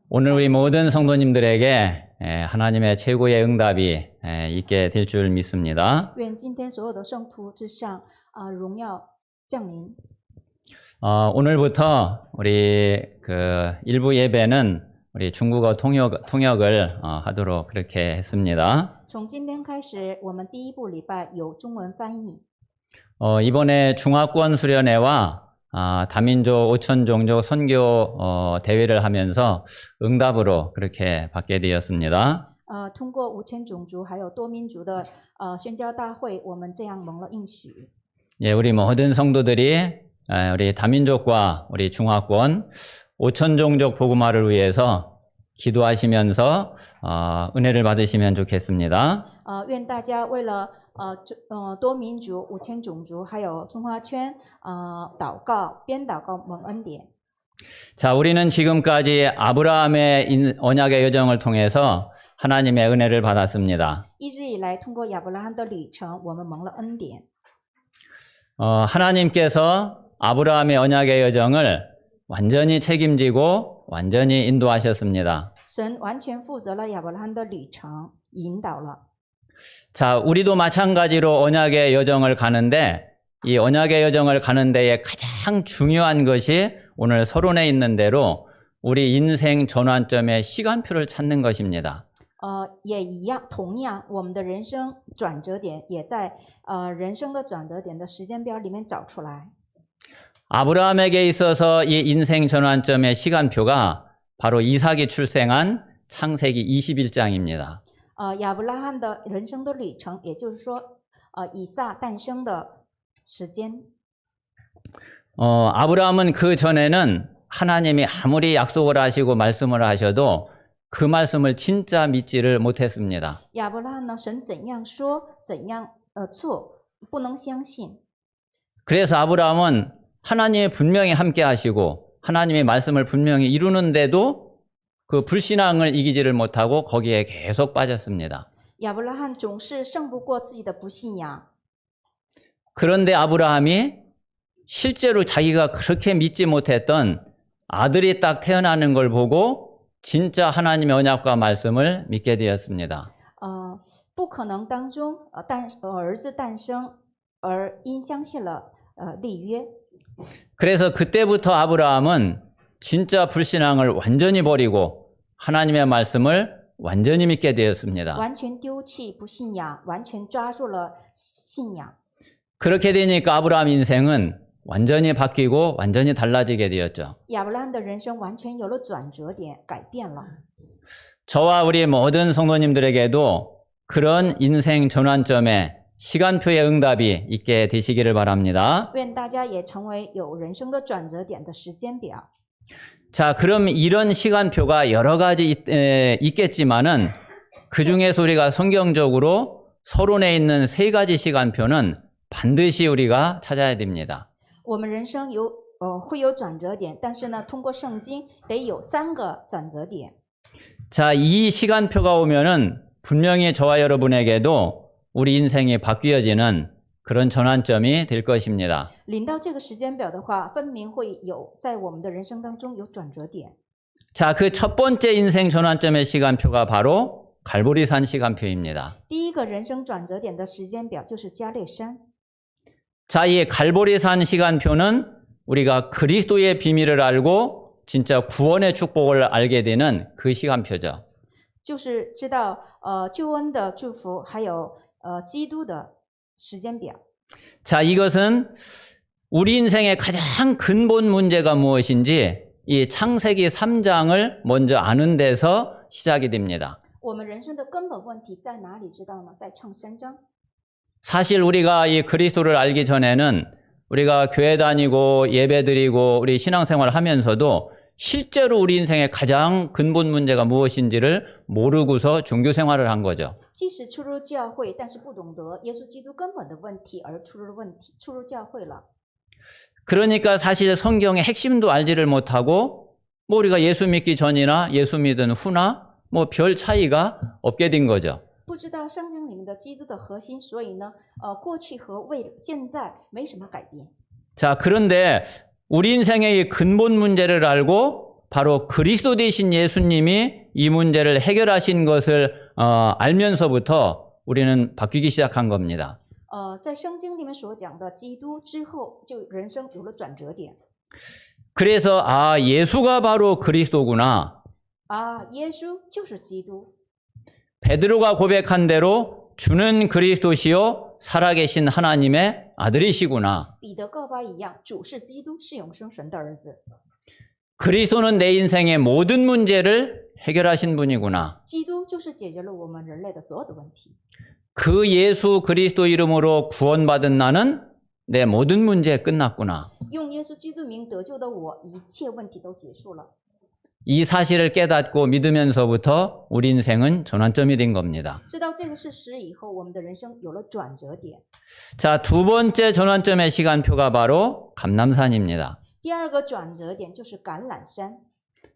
오늘 우리 모든 성도님들에게 하나님의 최고의 응답이 있게 될 줄 믿습니다. 愿今天所有的圣徒之上，荣耀降临。 오늘부터 우리 그 일부 예배는 우리 중국어 통역을 하도록 그렇게 했습니다. 从今天开始，我们第一部礼拜有中文翻译。 이번에 중화권 수련회와 다민족 5,000종족 선교 대회를 하면서 응답으로 그렇게 받게 되었습니다. 通过5000种族还有多民族的宣教大会，我们这样蒙了应许。 예, 우리 모든 성도들이 우리 다민족과 우리 중화권 5,000종족 복음화를 위해서 기도하시면서 은혜를 받으시면 좋겠습니다. 愿大家为了多民族、5000种族还有中华圈祷告，边祷告蒙恩典。 자, 우리는 지금까지 아브라함의 언약의 여정을 통해서 하나님의 은혜를 받았습니다. 一直以来，通过亚伯拉罕的旅程，我们蒙了恩典。 하나님께서 아브라함의 언약의 여정을 완전히 책임지고 완전히 인도하셨습니다. 神完全负责了亚伯拉罕的旅程，引导了。 자, 우리도 마찬가지로 언약의 여정을 가는데 이 언약의 여정을 가는 데에 가장 중요한 것이 오늘 서론에 있는 대로 우리 인생 전환점의 시간표를 찾는 것입니다. 也一样，同样，我们的人生转折点也在人生的转折点的时间表里面找出来。 아브라함에게 있어서 이 인생 전환점의 시간표가 바로 이삭이 출생한 창세기 21장입니다. 亚伯拉罕的人生的旅程，也就是说，以撒诞生的时间。 아브라함은 그 전에는 하나님이 아무리 약속을 하시고 말씀을 하셔도 그 말씀을 진짜 믿지를 못했습니다. 亚伯拉罕呢，神怎样说，怎样做，不能相信。 그래서 아브라함은 하나님이 분명히 함께 하시고 하나님의 말씀을 분명히 이루는데도 그 불신앙을 이기지를 못하고 거기에 계속 빠졌습니다. 亚伯拉罕总是胜不过自己的不信仰。 그런데 아브라함이 실제로 자기가 그렇게 믿지 못했던 아들이 딱 태어나는 걸 보고 진짜 하나님의 언약과 말씀을 믿게 되었습니다. 不可能当中，儿子诞生，而因相信了立约。 그래서 그때부터 아브라함은 진짜 불신앙을 완전히 버리고 하나님의 말씀을 완전히 믿게 되었습니다. 完全丢弃不信仰，完全抓住了信仰。 그렇게 되니까 아브라함 인생은 완전히 바뀌고 완전히 달라지게 되었죠. 亚伯拉罕的人生完全有了转折点，改变了。 저와 우리 모든 성도님들에게도 그런 인생 전환점에 시간표의 응답이 있게 되시기를 바랍니다. 愿大家也成为有人生的转折点的时间表。 자, 그럼 이런 시간표가 여러 가지 있겠지만은 그 중에서 우리가 성경적으로 서론에 있는 세 가지 시간표는 반드시 우리가 찾아야 됩니다. 我们人生会有转折点，但是呢，通过圣经得有3个转折点。 자, 이 시간표가 오면은 분명히 저와 여러분에게도 우리 인생이 바뀌어지는 그런 전환점이 될 것입니다. 临到这个时间表的话，分明会有在我们的人生当中有转折点。 자, 그 첫 번째 인생 전환점의 시간표가 바로 갈보리산 시간표입니다. 第一个人生转折点的时间表就是加略山。 자, 이 갈보리산 시간표는 우리가 그리스도의 비밀을 알고 진짜 구원의 축복을 알게 되는 그 시간표죠. 就是知道救恩的祝福，还有基督的时间表。 자, 이것은 우리 인생의 가장 근본 문제가 무엇인지 이 창세기 3장을 먼저 아는 데서 시작이 됩니다. 我们人生的根本问题在哪里？知道吗？在创3章。 사실 우리가 이 그리스도를 알기 전에는 우리가 교회 다니고 예배드리고 우리 신앙생활을 하면서도 실제로 우리 인생의 가장 근본 문제가 무엇인지를 모르고서 종교생활을 한 거죠. 即使出入教会，但是不懂得耶稣基督根本的问题而出入教会了。 그러니까 사실 성경의 핵심도 알지를 못하고 뭐 우리가 예수 믿기 전이나 예수 믿은 후나 뭐 별 차이가 없게 된 거죠. 不知道圣经里面的基督的核心，所以呢，过去和现在没什么改变。 자, 그런데 우리 인생의 이 근본 문제를 알고 바로 그리스도 되신 예수님이 이 문제를 해결하신 것을 알면서부터 우리는 바뀌기 시작한 겁니다. 在圣经里面所讲的基督之后，就人生有了转折点。 그래서 예수가 바로 그리스도구나. 耶稣就是基督。 베드로가 고백한 대로 주는 그리스도시요 살아계신 하나님의 아들이시구나. 彼得告白一样，主是基督，是永生神的儿子。 그리스도는 내 인생의 모든 문제를 해결하신 분이구나. 基督就是解决了我们人类的所有的问题。 그 예수 그리스도 이름으로 구원받은 나는 내 모든 문제 끝났구나. 用耶稣基督名得救的我，一切问题都结束了。 이 사실을 깨닫고 믿으면서부터 우리 인생은 전환점이 된 겁니다. 知道这个事实以后，我们的人生有了转折点。 자, 두 번째 전환점의 시간표가 바로 감람산입니다. 第二个转折点就是橄榄山。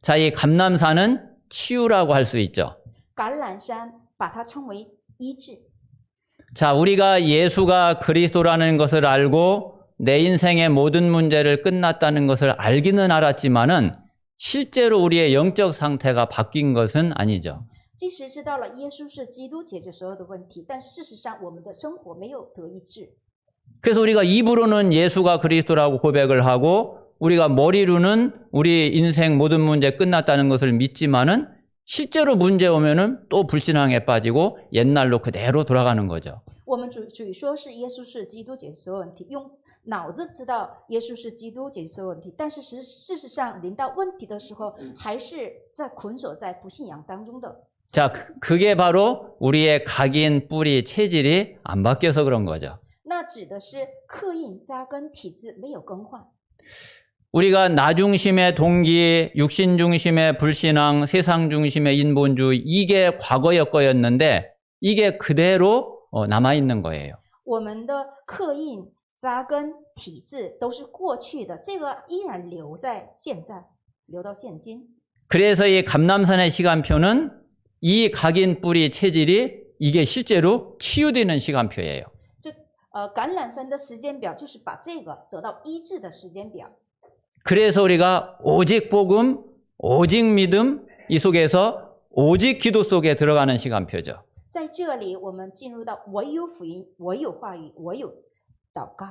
자, 이 감람산은 치유라고 할 수 있죠. 橄榄山把它称为医治。 자, 우리가 예수가 그리스도라는 것을 알고 내 인생의 모든 문제를 끝났다는 것을 알기는 알았지만은 실제로 우리의 영적 상태가 바뀐 것은 아니죠. 即使知道了耶稣是基督解决所有的问题，但事实上我们的生活没有得医治。 그래서 우리가 입으로는 예수가 그리스도라고 고백을 하고 우리가 머리로는 우리 인생 모든 문제 끝났다는 것을 믿지만은 실제로 문제 오면은 또 불신앙에 빠지고 옛날로 그대로 돌아가는 거죠. 我们嘴说是耶稣是基督解决所有问题，用脑子知道耶稣是基督解决所有问题，但是事实上临到问题的时候，还是在捆锁在不信仰当中的。 자, 그게 바로 우리의 각인, 뿌리, 체질이 안 바뀌어서 그런 거죠. 那指的是刻印扎根体质没有更换。 우리가 나 중심의 동기, 육신 중심의 불신앙, 세상 중심의 인본주의 이게 과거의 거였는데 이게 그대로 남아있는 거예요. 我们的刻印扎根体质都是过去的，这个依然留在现在，留到现今。 그래서 이 감람산의 시간표는 이 각인 뿌리 체질이 이게 실제로 치유되는 시간표예요. 橄榄山的时间表就是把这个得到医治的时间表。 그래서 우리가 오직 복음, 오직 믿음 이 속에서 오직 기도 속에 들어가는 시간표죠. 在这里，我们进入到唯有福音、唯有话语、唯有祷告。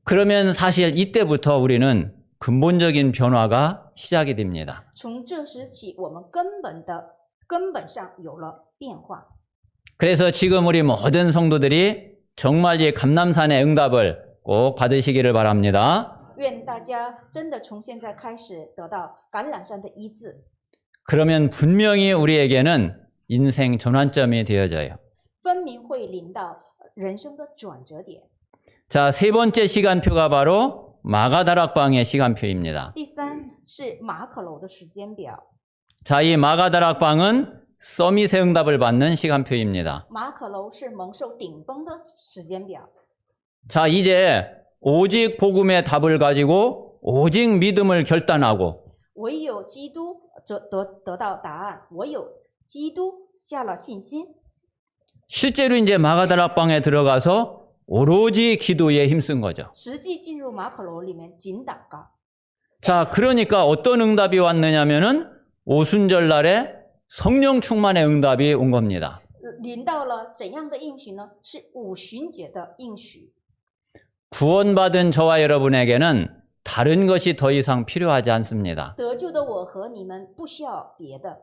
그러면 사실 이때부터 우리는 근본적인 변화가 시작이 됩니다. 从这时起，我们根本上有了变化。 그래서 지금 우리 모든 성도들이 정말 이 감람산의 응답을 꼭 받으시기를 바랍니다. 愿大家真的从现在开始得到橄榄山的医治， 그러면 분명히 우리에게는 인생 전환점이 되어져요. 分明会临到人生的转折点。 자, 세 번째 시간표가 바로 마가다락방의 시간표입니다. 第三是马可楼的时间表。 자, 이 마가다락방은 서밋의 응답을 받는 시간표입니다. 马可楼是蒙受顶峰的时间表。 자, 이제 오직 복음의 답을 가지고 오직 믿음을 결단하고 唯有基督得到答案，唯有基督下了信心。 실제로 이제 마가다락방에 들어가서 오로지 기도에 힘쓴 거죠. 实际进入马可楼里面仅祷告。 자, 그러니까 어떤 응답이 왔느냐면은 오순절 날에 성령 충만의 응답이 온 겁니다. 临到了怎样的应许呢？是五旬节的应许。 구원받은 저와 여러분에게는 다른 것이 더 이상 필요하지 않습니다. 得救的我和你们不需要别的。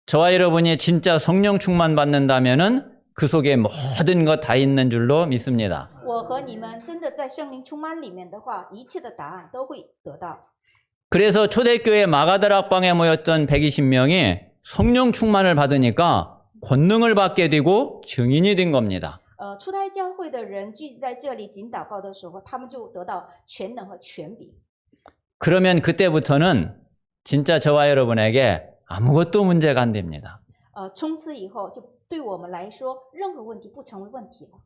저와 여러분이 진짜 성령 충만 받는다면은 그 속에 모든 것 다 있는 줄로 믿습니다. 我和你们真的在圣灵充满里面的话，一切的答案都会得到。 그래서 초대교회 마가다락방에 모였던 120명이 성령 충만을 받으니까 권능을 받게 되고 증인이 된 겁니다. 初胎教会的人聚集在这里仅祷告的时候，他们就得到全能和权柄。 그러면 그때부터는 진짜 저와 여러분에게 아무것도 문제가 안 됩니다. 从此以后，就对我们来说，任何问题不成为问题了。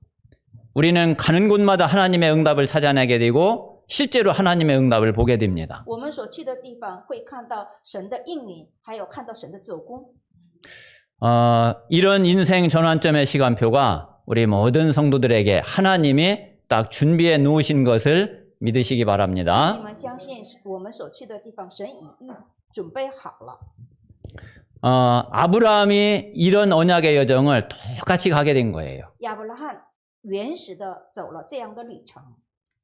우리는 가는 곳마다 하나님의 응답을 찾아내게 되고 실제로 하나님의 응답을 보게 됩니다. 我们所去的地方会看到神的应允，还有看到神的做工。 이런 인생 전환점의 시간표가 우리 모든 성도들에게 하나님이 딱 준비해 놓으신 것을 믿으시기 你 바랍니다. 们相信我们所去的地方，神已准备好了。 아브라함이 이런 언약의 여정을 똑같이 가게 된 거예요. 亚伯拉罕原始的走了这样的旅程。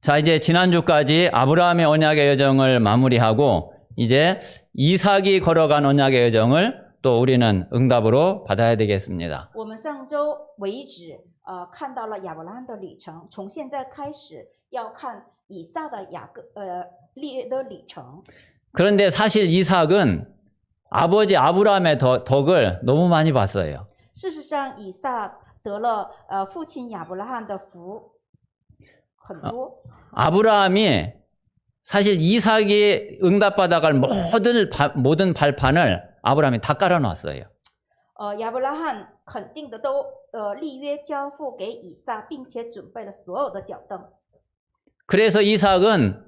자, 이제 지난주까지 아브라함의 언약의 여정을 마무리하고 이제 이삭이 걸어간 언약의 여정을 또 우리는 응답으로 받아야 되겠습니다. 我们上周为止，看到了亚伯拉罕的旅程，从现在开始要看以撒的立约的旅程。 그런데 사실 이삭은 아버지 아브라함의 덕을 너무 많이 봤어요. 事实上，以撒得了父亲亚伯拉罕的福很多。 아브라함이 사실 이삭이 응답받아갈 모든 발판을 아브라함이 다 깔아놨어요. 亚伯拉罕肯定的都立约交付给以撒，并且准备了所有的脚凳。 그래서 이삭은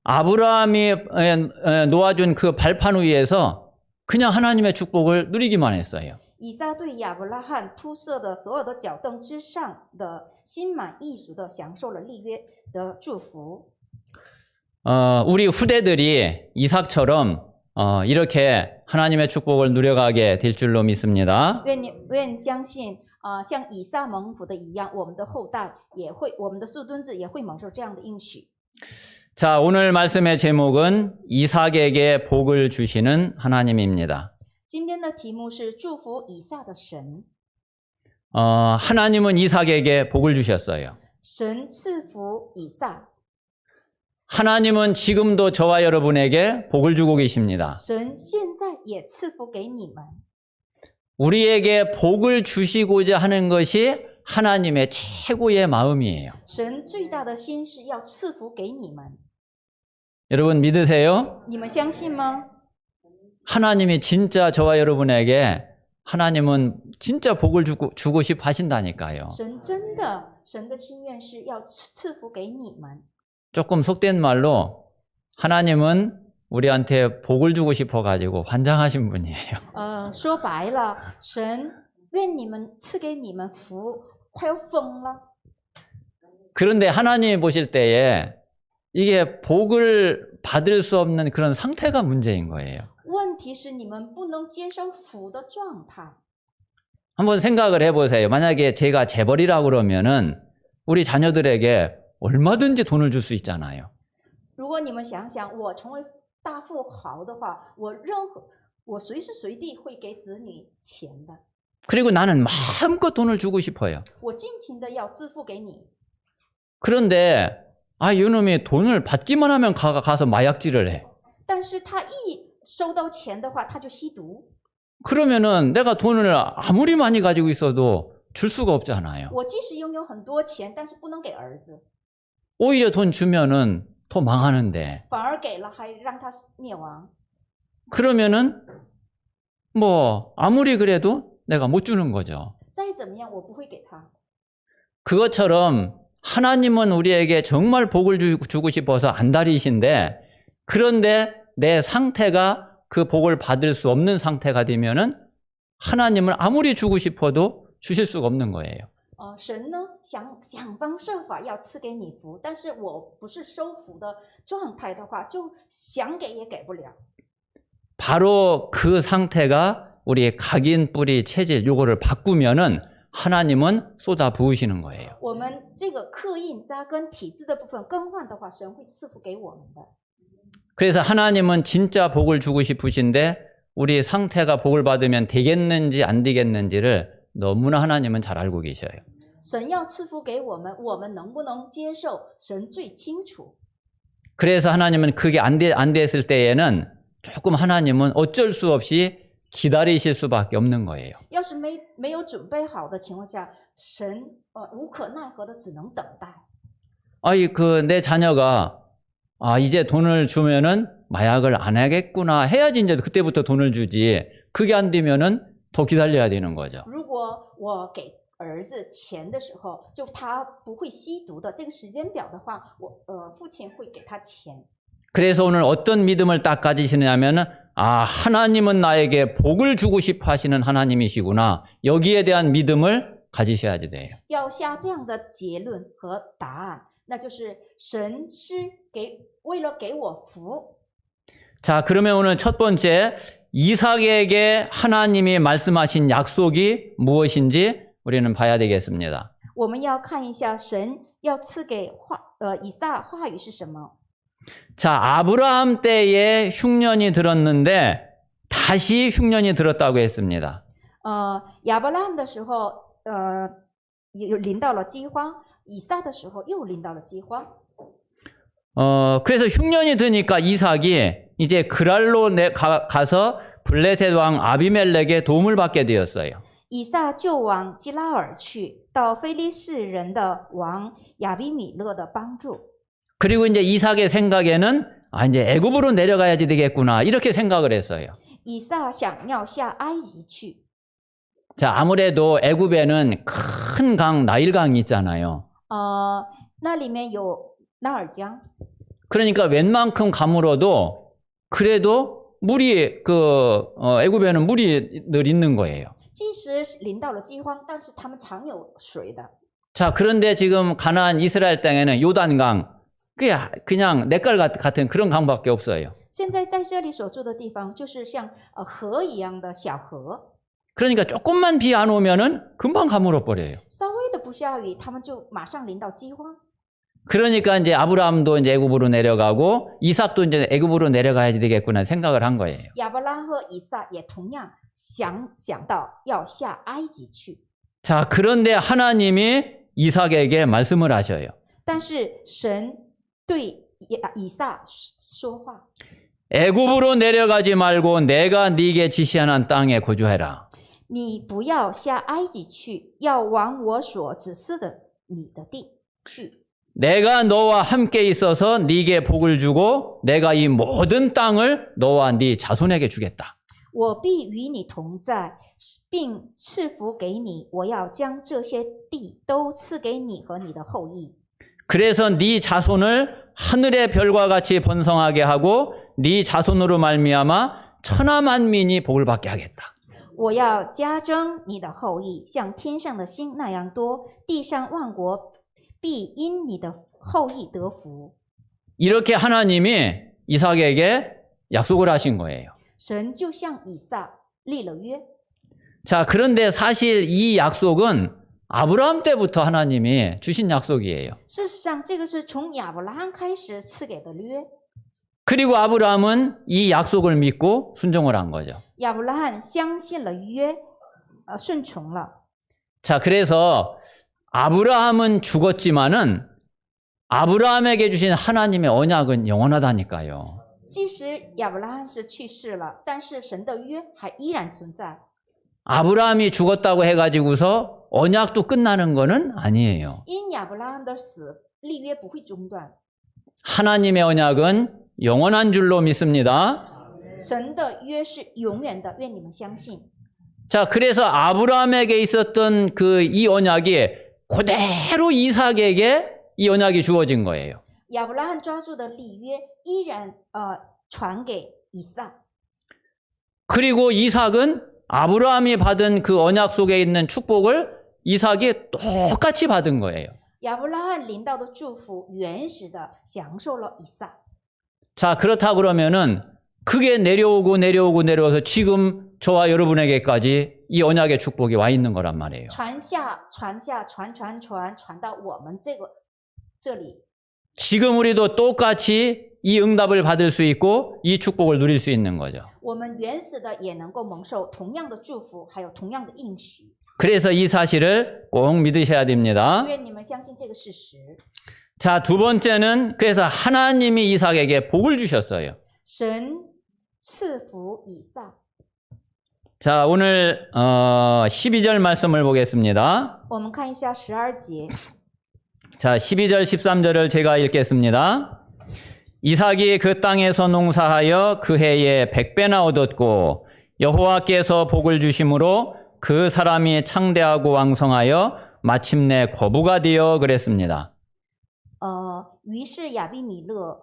아브라함이 놓아준 그 발판 위에서 그냥 하나님의 축복을 누리기만 했어요. 以撒对亚伯拉罕铺设的所有的脚凳之上的心满意足的享受了立约的祝福。 우리 후대들이 이삭처럼 이렇게 하나님의 축복을 누려가게 될 줄로 믿습니다. 愿相信像以撒蒙福的一样，我们的后代也会，我们的数墩子也会蒙受这样的应许。 자, 오늘 말씀의 제목은 이삭에게 복을 주시는 하나님입니다. 今天的题目是祝福以撒的神。 하나님은 이삭에게 복을 주셨어요. 神赐福以撒， 하나님은 지금도 저와 여러분에게 복을 주고 계십니다. 神现在也赐福给你们。 우리에게 복을 주시고자 하는 것이 하나님의 최고의 마음이에요. 神最大的心是要赐福给你们， 여러분 믿으세요? 你们相信吗？ 하나님이 진짜 저와 여러분에게 하나님은 진짜 복을 주고 싶어 하신다니까요. 神的心愿是要赐福给你们。 조금 속된 말로 하나님은 우리한테 복을 주고 싶어 가지고 환장하신 분이에요. 说白了，神愿你们赐给你们福，快要疯了。 그런데 하나님이 보실 때에 이게 복을 받을 수 없는 그런 상태가 문제인 거예요. 问题是你们不能接受福的状态。 한번 생각을 해보세요. 만약에 제가 재벌이라고 그러면은 우리 자녀들에게 얼마든지 돈을 줄 수 있잖아요. 如果你们想想，我成为大富豪的话，我随时随地会给子女钱的， 그리고 나는 마음껏 돈을 주고 싶어요. 我尽情的要支付给你。 그런데 이놈이 돈을 받기만 하면 가서 마약질을 해. 但是他一收到钱的话，他就吸毒。 그러면은 내가 돈을 아무리 많이 가지고 있어도 줄 수가 없잖아요. 我即使拥有很多钱，但是不能给儿子， 오히려 돈 주면은 더 망하는데. 反而给了还让他灭亡。 그러면은 뭐 아무리 그래도 내가 못 주는 거죠. 再怎么样，我不会给他。 그것처럼 하나님은 우리에게 정말 복을 주고 싶어서 안달이신데, 그런데 내 상태가 그 복을 받을 수 없는 상태가 되면은 하나님을 아무리 주고 싶어도 주실 수가 없는 거예요. 神呢想方设法要赐给你福，但是我不是收福的状态的话，就想给也给不了。 바로 그 상태가 우리 각인 뿌리 체질 요거를 바꾸면은 하나님은 쏟아 부으시는 거예요. 我们这个刻印扎根体质的部分更换的话，神会赐福给我们的。 그래서 하나님은 진짜 복을 주고 싶으신데 우리 상태가 복을 받으면 되겠는지 안 되겠는지를 너무나 하나님은 잘 알고 계셔요. 神要赐福给我们，我们能不能接受，神最清楚。 그래서 하나님은 그게 안 됐을 때에는 조금 하나님은 어쩔 수 없이 기다리실 수밖에 없는 거예요. 要是没有准备好的情况下，神无可奈何的只能等待。 내 자녀가 이제 돈을 주면은 마약을 안 하겠구나 해야지 이제 그때부터 돈을 주지. 그게 안 되면은 더 기다려야 되는 거죠. 如果我给儿子钱的时候，就他不会吸毒的这个时间表的话，父亲会给他钱。 그래서 오늘 어떤 믿음을 딱 가지시냐면은 하나님은 나에게 복을 주고 싶어 하시는 하나님이시구나. 여기에 대한 믿음을 가지셔야 돼요. 要下这样的结论和答案，那就是神是为了给我福。 자, 그러면 오늘 첫 번째 이삭에게 하나님이 말씀하신 약속이 무엇인지 우리는 봐야 되겠습니다. 我们要看一下神要赐给以撒话语是什么。 자, 아브라함 때에 흉년이 들었는데 다시 흉년이 들었다고 했습니다. 亚伯拉罕的时候，又临到了饥荒；以撒的时候又临到了饥荒。 그래서 흉년이 드니까 이삭이 이제 그랄로 가서 블레셋 왕 아비멜렉의 도움을 받게 되었어요. 以撒就往基拉尔去，到非利士人的王亚比米勒的帮助。 그리고 이제 이삭의 생각에는 이제 애굽으로 내려가야지 되겠구나 이렇게 생각을 했어요. 以撒想要下埃及去。 자, 아무래도 애굽에는 큰 강 나일강이 있잖아요. 那里面有纳尔江， 그러니까 웬만큼 가물어도 그래도 물이 애굽에는 물이 늘 있는 거예요. 即使临到了饥荒，但是他们常有水的。 자, 그런데 지금 가나안 이스라엘 땅에는 요단강 그냥 냇갈 같은 그런 강밖에 없어요. 现在在这里所住的地方，就是像河一样的小河， 그러니까 조금만 비 안 오면은 금방 가물어 버려요. 稍微的不下雨，他们就马上临到饥荒。 그러니까 이제 아브라함도 이제 애굽으로 내려가고 이삭도 이제 애굽으로 내려가야지 되겠구나 생각을 한 거예요. 亚伯拉罕和以撒也同样想到要下埃及去。 자, 그런데 하나님이 이삭에게 말씀을 하셔요. 但是神对以撒说话， 애굽으로 내려가지 말고 내가 네게 지시하는 땅에 거주해라. 你不要下埃及去，要往我所指示的你的地去。 내가 너와 함께 있어서 네게 복을 주고 내가 이 모든 땅을 너와 네 자손에게 주겠다. 我必与你同在，并赐福给你。我要将这些地都赐给你和你的后裔。 그래서 네 자손을 하늘의 별과 같이 번성하게 하고 네 자손으로 말미암아 천하 만민이 복을 받게 하겠다. 我要加增你的后裔，像天上的星那样多，地上万国必因你的后裔得福。 이렇게 하나님이 이삭에게 약속을 하신 거예요. 神就向以撒立了约。 자, 그런데 사실 이 약속은 아브라함 때부터 하나님이 주신 약속이에요. 事实上，这个是从亚伯拉罕开始赐给的约。 그리고 아브라함은 이 약속을 믿고 순종을 한 거죠. 亚伯拉罕相信了约，顺从了。 자, 그래서 아브라함은 죽었지만은 아브라함에게 주신 하나님의 언약은 영원하다니까요. 即使亚伯拉罕是去世了，但是神的约还依然存在。 아브라함이 죽었다고 해가지고서 언약도 끝나는 거는 아니에요. 因亚伯拉罕的死，立约不会中断。 하나님의 언약은 영원한 줄로 믿습니다. 神的约是永远的，愿你们相信。 자, 그래서 아브라함에게 있었던 이 언약이 그대로 이삭에게 이 언약이 주어진 거예요. 亚伯拉罕抓住的立约依然传给以撒， 그리고 이삭은 아브라함이 받은 그 언약 속에 있는 축복을 이삭이 똑같이 받은 거예요. 亚伯拉罕领到的祝福原始的享受了以撒。 자, 그렇다 그러면은 그게 내려오서 지금 저와 여러분에게까지 이 언약의 축복이 와 있는 거란 말이에요. 传到我们这里。 지금 우리도 똑같이 이 응답을 받을 수 있고 이 축복을 누릴 수 있는 거죠. 我们原始的也能够蒙受同样的祝福，还有同样的应许。 그래서 이 사실을 꼭 믿으셔야 됩니다. 愿你们相信这个事实。 자, 두 번째는 그래서 하나님이 이삭에게 복을 주셨어요. 神赐福以撒。 자, 오늘 12절 말씀을 보겠습니다. 我们看一下12节。 자, 12절 13절을 제가 읽겠습니다. 이삭이 그 땅에서 농사하여 그 해에 100배나 얻었고 여호와께서 복을 주심으로 그 사람이 창대하고 왕성하여 마침내 거부가 되어 그랬습니다. 于是亚比米勒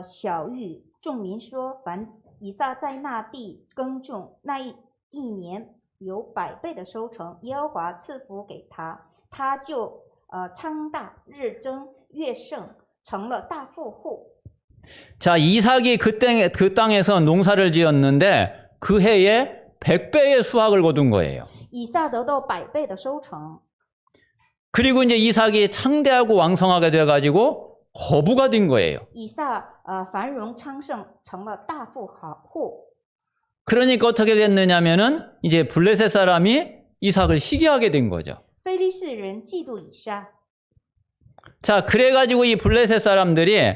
小谕众民说，凡以撒在那地耕种，那一年有100倍的收成，耶和华赐福给他，他就昌大日增月盛，成了大富户。 자, 이삭이 그 땅에서 농사를 지었는데 그 해에 100배의 수확을 거둔 거예요. 以撒得到100倍的收成。 그리고 이제 이삭이 창대하고 왕성하게 돼가지고 거부가 된 거예요. 以撒繁荣昌盛，成了大富豪户。 그러니까 어떻게 됐느냐면은 이제 블레셋 사람이 이삭을 시기하게 된 거죠. 非利士人嫉妒以撒， 자, 그래가지고 이 블레셋 사람들이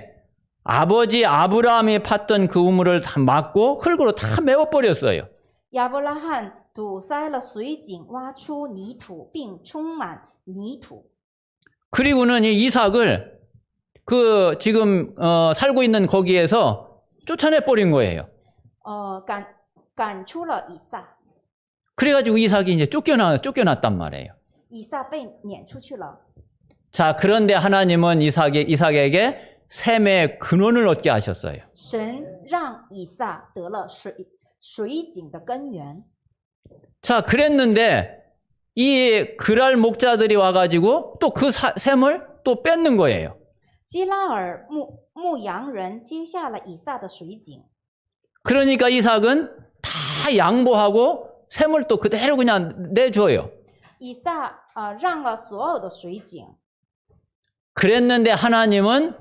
아버지 아브라함이 팠던 그 우물을 다 막고 흙으로 다 메워버렸어요. 亚伯拉罕堵塞了水井，挖出泥土，并充满泥土。 그리고는 이 이삭을 그 지금 살고 있는 거기에서 쫓아내 버린 거예요. 赶出了以撒， 그래가지고 이삭이 이제 쫓겨났단 말이에요. 以撒被撵出去了。 자, 그런데 하나님은 이삭에게 샘의 근원을 얻게 하셨어요. 神让以撒得了水井的根源。 자, 그랬는데 이 그랄 목자들이 와가지고 또 그 샘을 또 뺏는 거예요. 基拉尔牧羊人接下了以撒的水井， 그러니까 이삭은 다 양보하고 샘을 또 그대로 그냥 내줘요. 以撒让了所有的水井。 그랬는데 하나님은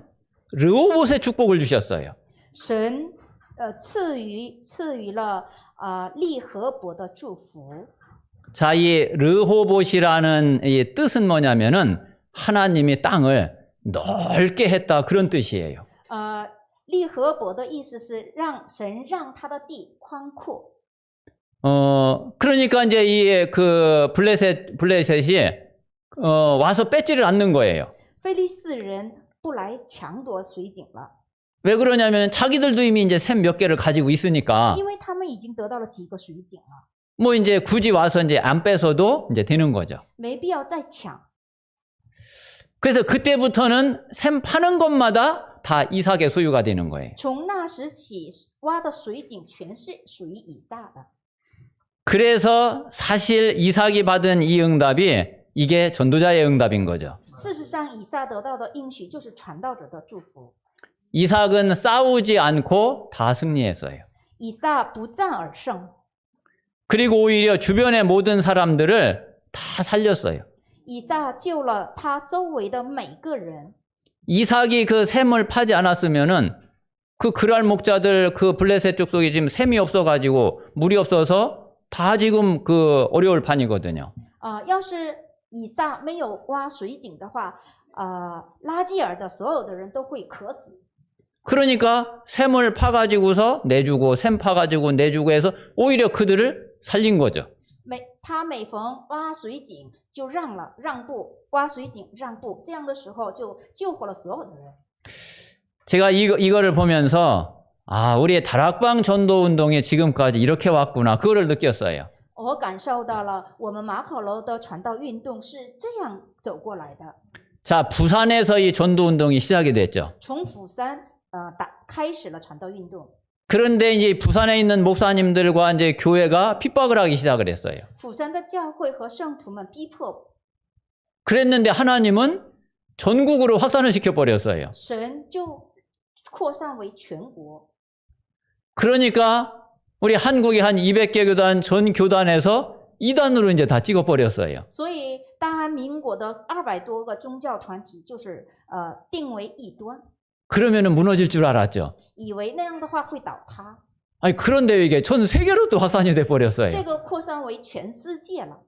르호봇의 축복을 주셨어요. 神赐予了利和伯的祝福。 자, 이 르호봇이라는 이 뜻은 뭐냐면은 하나님이 땅을 넓게 했다 그런 뜻이에요. 利和伯的意思是神让他的地宽阔。 그러니까 이제 이 그 블레셋이 와서 뺏지를 않는 거예요. 非利士人不来抢夺水井了， 왜 그러냐면 자기들도 이미 이제 샘 몇 개를 가지고 있으니까 因为他们已经得到了几个水井了， 뭐 이제 굳이 와서 이제 안 뺏어도 이제 되는 거죠. 没必要再抢。 그래서 그때부터는 샘 파는 것마다 다 이삭의 소유가 되는 거예요. 从那时起，挖的水井全是属于以撒的。 그래서 사실 이삭이 받은 이 응답이 이게 전도자의 응답인 거죠. 事实上，以撒得到的应许就是传道者的祝福。 이삭은 싸우지 않고 다 승리했어요. 以撒不战而胜， 그리고 오히려 주변의 모든 사람들을 다 살렸어요. 以撒救了他周围的每个人。 이삭이 그 샘을 파지 않았으면은 그 그랄 목자들 그 블레셋 쪽 속에 지금 샘이 없어가지고 물이 없어서 다 지금 그 어려울 판이거든요. 要是以撒没有挖水井的话，拉基尔的所有的人都会渴死。 그러니까 샘을 파가지고서 내주고 샘 파가지고 내주고 해서 오히려 그들을 살린 거죠. 他每逢挖水井就让步，挖水井让步，这样的时候就救活了所有的人。 제가 이거를 보면서 우리의 다락방 전도 운동이 지금까지 이렇게 왔구나 그거를 느꼈어요. 我感受到了我们马可楼的传道运动是这样走过来的。 자, 부산에서 이 전도 운동이 시작이 됐죠. 从釜山开始了传道运动。 그런데 이제 부산에 있는 목사님들과 이제 교회가 핍박을 하기 시작을 했어요. 釜山的教会和圣徒们逼迫， 그랬는데 하나님은 전국으로 확산을 시켜버렸어요. 神就扩散为全国。 그러니까 우리 한국의 한 200개 교단 전 교단에서 2단으로 이제 다 찍어버렸어요. 所以大韩民国的200多个宗教团体就是定为异端， 그러면은 무너질 줄 알았죠. 以为那样的话会倒塌。 아니 그런데 이게 전 세계로 또 확산이 돼 버렸어요. 这个扩散为全世界了。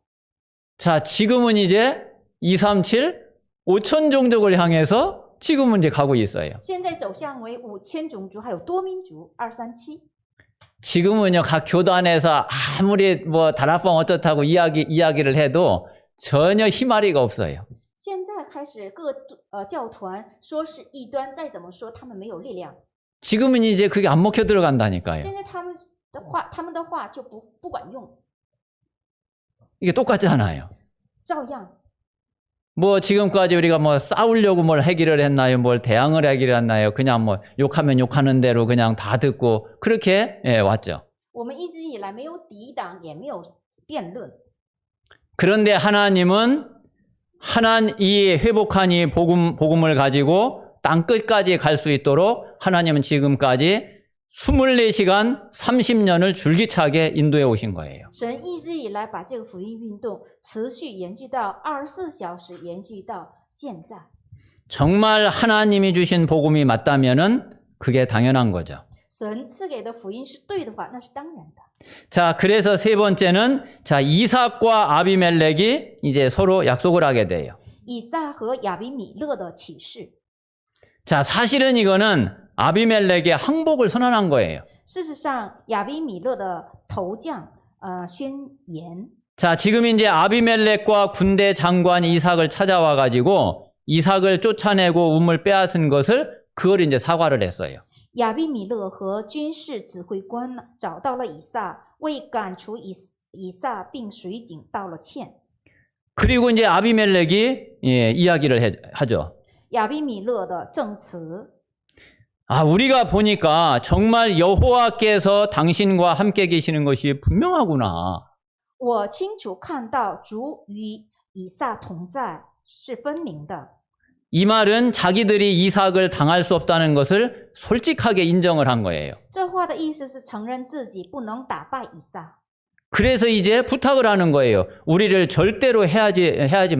자, 지금은 이제 237, 5천 종족을 향해서 지금은 이제 가고 있어요. 现在走向为5000种族，还有多民族237。 지금은요, 각 교단에서 아무리 뭐 다락방 어떻다고 이야기를 해도 전혀 희마리가 없어요. 现在开始各教团说是异端，再怎么说他们没有力量。 지금은 이제 그게 안 먹혀 들어간다니까요. 现在他们的话就不管用， 이게 똑같잖아요. 照样。 뭐 지금까지 우리가 뭐 싸우려고 뭘 해결을 했나요? 뭘 대항을 해결을 했나요? 그냥 뭐 욕하면 욕하는 대로 그냥 다 듣고 그렇게 왔죠. 我们一直以来没有抵挡，也没有辩论。 그런데 하나님은 이 회복한 이 복음을 가지고 땅끝까지 갈 수 있도록 하나님은 지금까지 24시간 30년을 줄기차게 인도해 오신 거예요. 神一直以来把这个福音运动持续延续到24小时，延续到现在。 정말 하나님이 주신 복음이 맞다면은 그게 당연한 거죠. 神赐给的福音是对的话，那是当然的。 자, 그래서 세 번째는 자, 이삭과 아비멜렉이 이제 서로 약속을 하게 돼요. 以撒和亚比米勒的启示， 자, 사실은 이거는 아비멜렉의 항복을 선언한 거예요. 事实上亚比米勒的头将宣言， 자, 지금 이제 아비멜렉과 군대 장관이 이삭을 찾아와 가지고 이삭을 쫓아내고 우물 빼앗은 것을 그걸 이제 사과를 했어요. 亚比米勒和军事指挥官找到了以撒，为赶除以撒并水井道了歉。 그리고 이제 아비멜렉이 이야기를 하죠. 亚比米勒的证词， 아, 우리가 보니까 정말 여호와께서 당신과 함께 계시는 것이 분명하구나. 我清楚看到主与以撒同在是分明的。 이 말은 자기들이 이삭을 당할 수 없다는 것을 솔직하게 인정을 한 거예요. 这话的意思是承认自己不能打败以撒， 그래서 이제 부탁을 하는 거예요. 우리를 절대로 해하지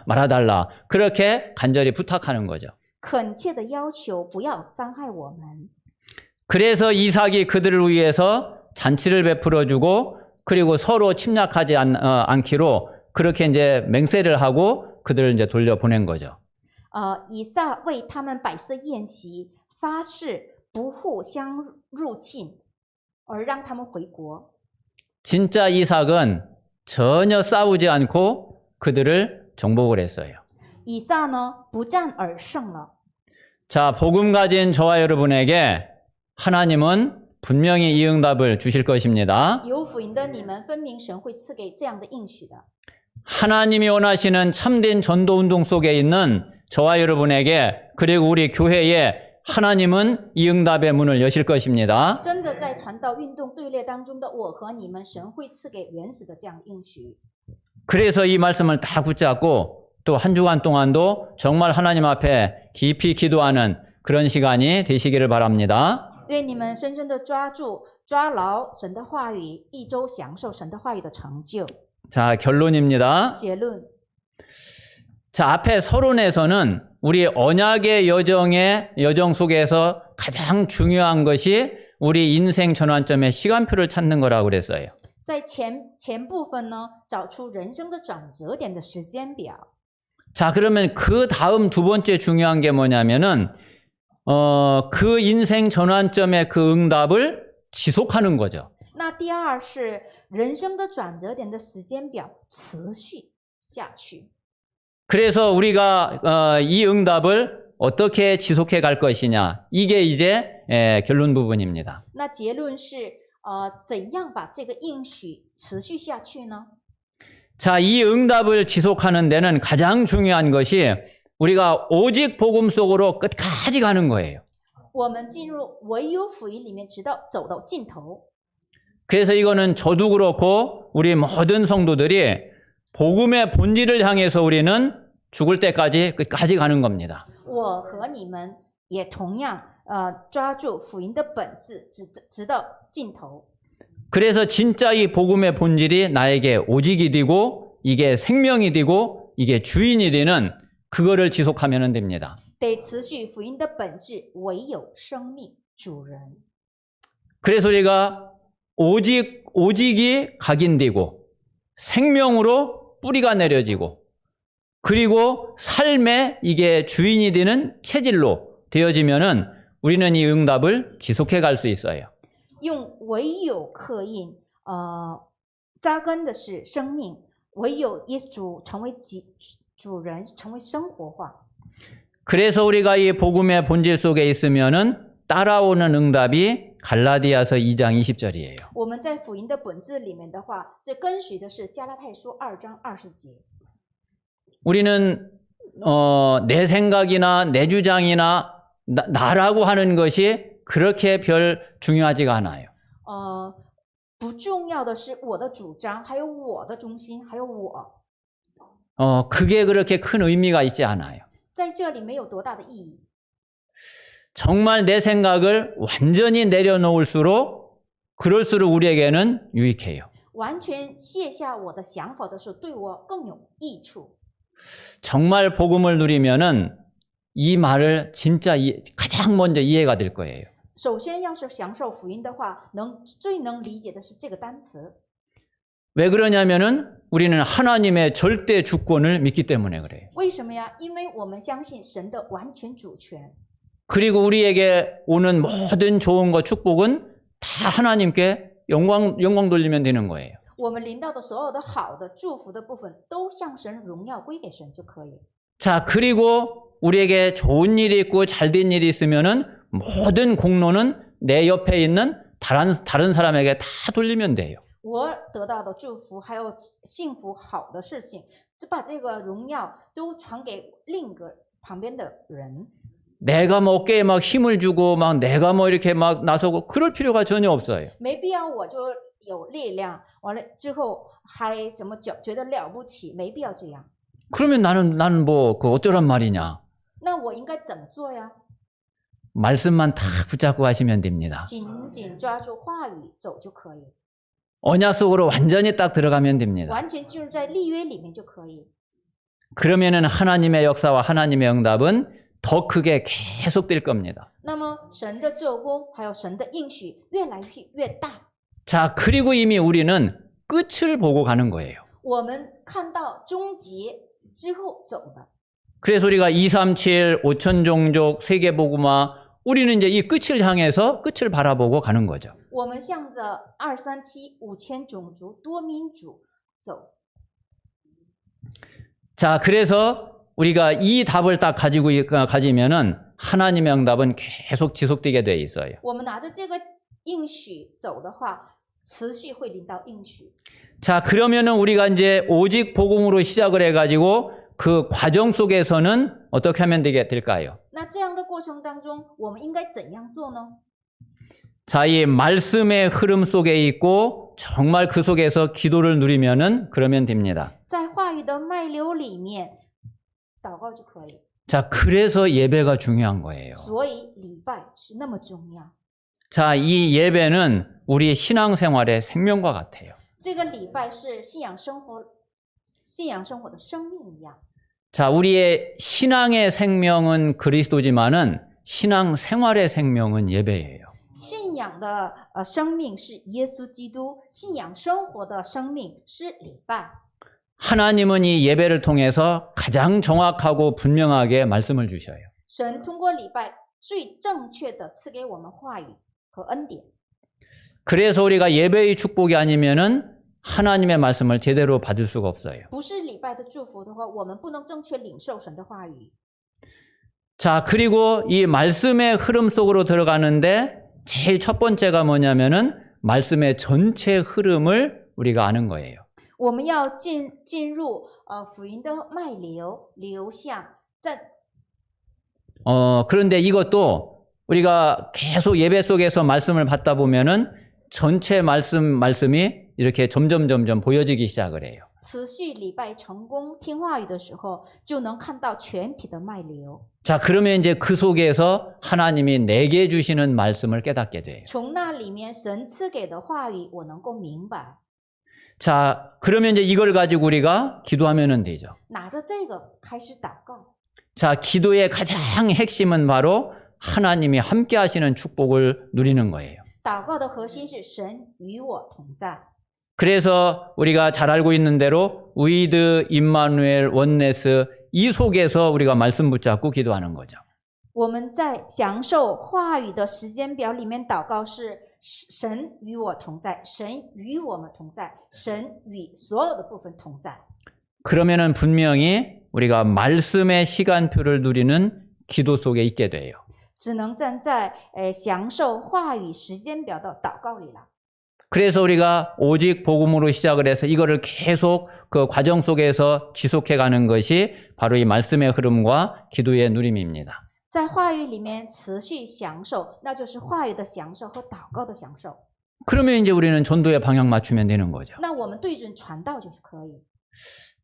말아달라. 그렇게 간절히 부탁하는 거죠. 恳切的要求不要伤害我们。 그래서 이삭이 그들을 위해서 잔치를 베풀어주고 그리고 서로 침략하지 않기로 그렇게 이제 맹세를 하고 그들을 이제 돌려보낸 거죠. 以撒为他们摆设宴席，发誓不互相入侵，而让他们回国。 진짜 이삭은 전혀 싸우지 않고 그들을 정복을 했어요. 以撒呢，不战而胜了。 자, 복음 가진 저와 여러분에게 하나님은 분명히 이 응답을 주실 것입니다. 有福音的你们，分明神会赐给这样的应许的。 하나님이 원하시는 참된 전도 운동 속에 있는 저와 여러분에게 그리고 우리 교회에 하나님은 이 응답의 문을 여실 것입니다. 真的在传道运动队列当中的我和你们，神会赐给原始的这样应许。 그래서 이 말씀을 다 붙잡고 또 한 주간 동안도 정말 하나님 앞에 깊이 기도하는 그런 시간이 되시기를 바랍니다. 愿你们深深的抓住、抓牢神的话语，一周享受神的话语的成就。 자, 결론입니다. 结论， 자, 앞에 서론에서는 우리 언약의 여정 속에서 가장 중요한 것이 우리 인생 전환점의 시간표를 찾는 거라고 그랬어요. 在前部分呢，找出人生的转折点的时间表。 자, 그러면 그 다음 두 번째 중요한 게 뭐냐면은 그 인생 전환점의 그 응답을 지속하는 거죠. 那第二是人生的转折点的时间表持续下去。 그래서 우리가 이 응답을 어떻게 지속해 갈 것이냐, 이게 이제 결론 부분입니다. 那结论是怎样把这个应许持续下去呢？ 자, 이 응답을 지속하는 데는 가장 중요한 것이 우리가 오직 복음 속으로 끝까지 가는 거예요. 我们进入唯有福音里面，直到走到尽头。 그래서 이거는 저도 그렇고 우리 모든 성도들이 복음의 본질을 향해서 우리는 죽을 때까지 끝까지 가는 겁니다. 我和你们也同样抓住福音的本质，直到尽头。 그래서 진짜 이 복음의 본질이 나에게 오직이 되고 이게 생명이 되고 이게 주인이 되는 그거를 지속하면 됩니다. 得持续福音的本质，唯有生命主人。 그래서 우리가 오직이 각인되고 생명으로 뿌리가 내려지고 그리고 삶에 이게 주인이 되는 체질로 되어지면은 우리는 이 응답을 지속해 갈 수 있어요. 用唯有刻印，扎根的是生命，唯有耶稣成为主人，成为生活化。 그래서 우리가 이 복음의 본질 속에 있으면은 따라오는 응답이 갈라디아서 2장 20절이에요. 我们在福音的本质里面的话，这跟随的是加拉太书2章20节。 우리는 내 생각이나 내 주장이나 나라고 하는 것이 그렇게 별 중요하지가 않아요. 不重要的是我的主张，还有我的中心，还有我， 그게 그렇게 큰 의미가 있지 않아요. 在这里没有多大的意义。 정말 내 생각을 완전히 내려놓을수록 그럴수록 우리에게는 유익해요. 完全卸下我的想法的时候，对我更有益处。 정말 복음을 누리면은 이 말을 진짜 가장 먼저 이해가 될 거예요. 首先，要是享受福音的话，最能理解的是这个单词。 왜 그러냐면은 우리는 하나님의 절대 주권을 믿기 때문에 그래요. 为什么呀？因为我们相信神的完全主权， 그리고 우리에게 오는 모든 좋은 것, 축복은 다 하나님께 영광 돌리면 되는 거예요. 我们领到的所有的好的祝福的部分，都向神荣耀归给神就可以。 자, 그리고 우리에게 좋은 일이 있고 잘된 일이 있으면은 모든 공로는 내 옆에 있는 다른 사람에게 다 돌리면 돼요. 我得到的祝福还有幸福好的事情，就把这个荣耀都传给另一个旁边的人。 내가 뭐 어깨에 막 힘을 주고 막 내가 뭐 이렇게 막 나서고 그럴 필요가 전혀 없어요. 没必要我就有力量，完了之后还什么觉得了不起，没必要这样。 그러면 나는 뭐 그 어쩌란 말이냐. 那我应该怎么做呀？ 말씀만 다 붙잡고 하시면 됩니다. 紧紧抓住话语走就可以， 언약 속으로 완전히 딱 들어가면 됩니다. 完全进入在立约里面就可以。 그러면은 하나님의 역사와 하나님의 응답은 더 크게 계속될 겁니다. 那么神的做工还有神的应许越来越大， 자, 그리고 이미 우리는 끝을 보고 가는 거예요. 我们看到终结之后走的。 그래서 우리가 237, 5천 종족, 세계복음화 우리는 이제 이 끝을 향해서 끝을 바라보고 가는 거죠. 我们向着237、5000种族多民主走。 자, 그래서 우리가 이 답을 딱 가지면은 하나님의 응답은 계속 지속되게 돼 있어요. 我们拿着这个应许走的话，持续会领到应许。 자, 그러면은 우리가 이제 오직 복음으로 시작을 해가지고 그 과정 속에서는 어떻게 하면 될까요? 那这样的过程当中，我们应该怎样做呢？ 자, 이 말씀의 흐름 속에 있고 정말 그 속에서 기도를 누리면은 그러면 됩니다. 在话语的脉流里面祷告就可以。 자, 그래서 예배가 중요한 거예요. 所以礼拜是那么重要。 자, 이 예배는 우리 신앙생활의 생명과 같아요. 这个礼拜是信仰生活的生命一样。 자, 우리의 신앙의 생명은 그리스도지만은 신앙생활의 생명은 예배예요. 信仰的生命是耶稣基督，信仰生活的生命是礼拜。 하나님은 이 예배를 통해서 가장 정확하고 분명하게 말씀을 주셔요. 神通过礼拜最正确的赐给我们话语和恩典。 그래서 우리가 예배의 축복이 아니면은 하나님의 말씀을 제대로 받을 수가 없어요. 不是礼拜的祝福的话，我们不能正确领受神的话语。 자, 그리고 이 말씀의 흐름 속으로 들어가는데 제일 첫 번째가 뭐냐면은 말씀의 전체 흐름을 우리가 아는 거예요. 我们要进入福音的脉流向，그런데 이것도 우리가 계속 예배 속에서 말씀을 받다 보면은 전체 말씀이 이렇게 점점 보여지기 시작을 해요. 持续礼拜成功听话语的时候，就能看到全体的脉流。 자, 그러면 이제 그 속에서 하나님이 내게 주시는 말씀을 깨닫게 돼요. 从那里面神赐给的话语，我能够明白。 자, 그러면 이제 이걸 가지고 우리가 기도하면 되죠. 拿着这个开始祷告。 자, 기도의 가장 핵심은 바로 하나님이 함께 하시는 축복을 누리는 거예요. 祷告的核心是神与我同在。 그래서 우리가 잘 알고 있는 대로 위드, 임마누엘, 원네스 이 속에서 우리가 말씀 붙잡고 기도하는 거죠. 我们在享受话语的时间表里面祷告是神与我同在，神与我们同在，神与所有的部分同在。 그러면은 분명히 우리가 말씀의 시간표를 누리는 기도 속에 있게 돼요. 只能站在享受话语时间表的祷告里了。 그래서 우리가 오직 복음으로 시작을 해서 이거를 계속 그 과정 속에서 지속해 가는 것이 바로 이 말씀의 흐름과 기도의 누림입니다. 在话语里面持续享受，那就是话语的享受和祷告的享受。 그러면 이제 우리는 전도에 방향 맞추면 되는 거죠. 那我们对准传道就可以。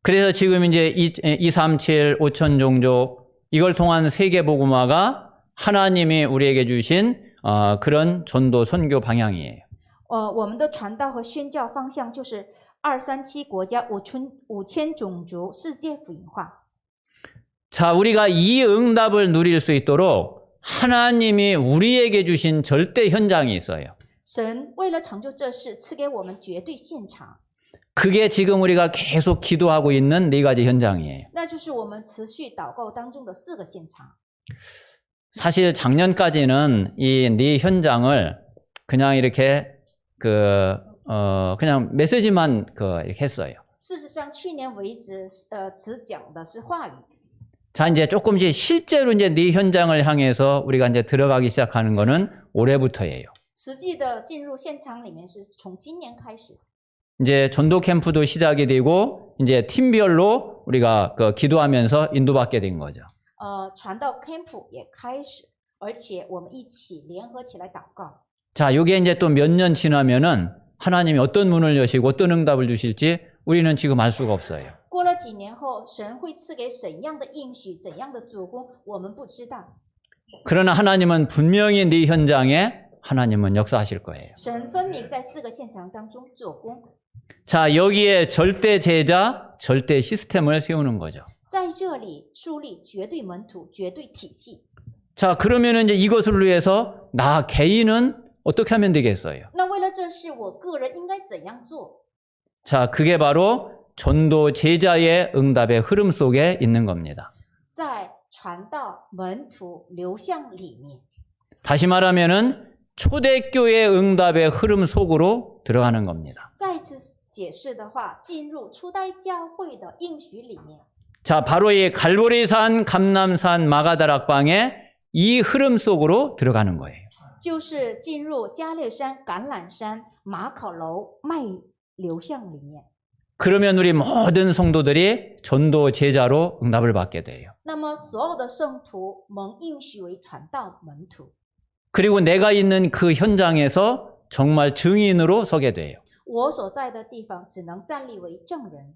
그래서 지금 이제 237, 5천 종족 이걸 통한 세계 복음화가 하나님이 우리에게 주신 그런 전도 선교 방향이에요. 我们的传道和宣教方向就是237国家5000种族世界福音化。 자, 우리가 이 응답을 누릴 수 있도록 하나님이 우리에게 주신 절대 현장이 있어요. 神为了成就这事，赐给我们绝对现场， 그게 지금 우리가 계속 기도하고 있는 네 가지 현장이에요. 那就是我们持续祷告当中的4个现场。 사실 작년까지는 이 네 현장을 그냥 이렇게 그냥 메시지만 이렇게 했어요. 事实上，去年为止，只讲的是话语。 자, 이제 조금씩 실제로 이제 네 현장을 향해서 우리가 이제 들어가기 시작하는 거는 올해부터예요. 实际的进入现场里面是从今年开始， 이제 전도 캠프도 시작이 되고 이제 팀별로 우리가 기도하면서 인도받게 된 거죠. 传道 camp 也开始，而且我们一起联合起来祷告。 자, 요게 이제 또 몇 년 지나면은 하나님이 어떤 문을 여시고 어떤 응답을 주실지 우리는 지금 알 수가 없어요. 过了几年后，神会赐给怎样的应许，怎样的主攻，我们不知道。 그러나 하나님은 분명히 네 현장에 하나님은 역사하실 거예요. 神分明在4个现场当中做工， 자, 여기에 절대 제자, 절대 시스템을 세우는 거죠. 在这里树立绝对门徒、绝对体系。 자, 그러면 이제 이것을 위해서 나 개인은 어떻게 하면 되겠어요? 那为了这事，我个人应该怎样做？ 자, 그게 바로 전도 제자의 응답의 흐름 속에 있는 겁니다. 在传道、门徒、流向里面， 다시 말하면은 초대교회 응답의 흐름 속으로 들어가는 겁니다. 再次解释的话，进入初代教会的应许里面， 자, 바로 이 갈보리산, 감남산, 마가다락방의 이 흐름 속으로 들어가는 거예요. 就是进入加略山、橄榄山、马可楼、麦流向里面。 그러면 우리 모든 성도들이 전도 제자로 응답을 받게 돼요. 那么所有的圣徒蒙应许为传道门徒， 그리고 내가 있는 그 현장에서 정말 증인으로 서게 돼요. 我所在的地方只能站立为证人。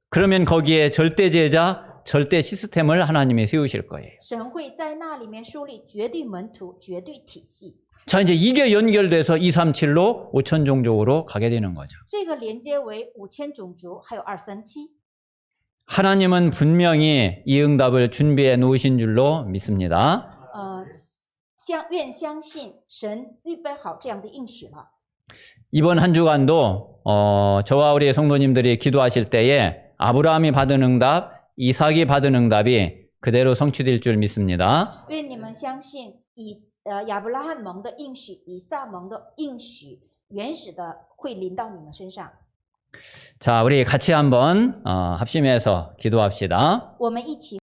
그러면 거기에 절대 제자, 절대 시스템을 하나님이 세우실 거예요. 神会在那里面树立绝对门徒、绝对体系。 자, 이제 이게 연결돼서 237로 5천 종족으로 가게 되는 거죠. 这个连接为5000种族，还有237。 하나님은 분명히 이 응답을 준비해 놓으신 줄로 믿습니다. 愿相信神预备好这样的应许了。 이번 한 주간도 저와 우리 성도님들이 기도하실 때에 아브라함이 받은 응답, 이삭이 받은 응답이 그대로 성취될 줄 믿습니다. 愿你们相信亚伯拉罕蒙的应许，以撒蒙的应许，原始的会临到你们身上。 자, 우리 같이 한번 합심해서 기도합시다. 我们一起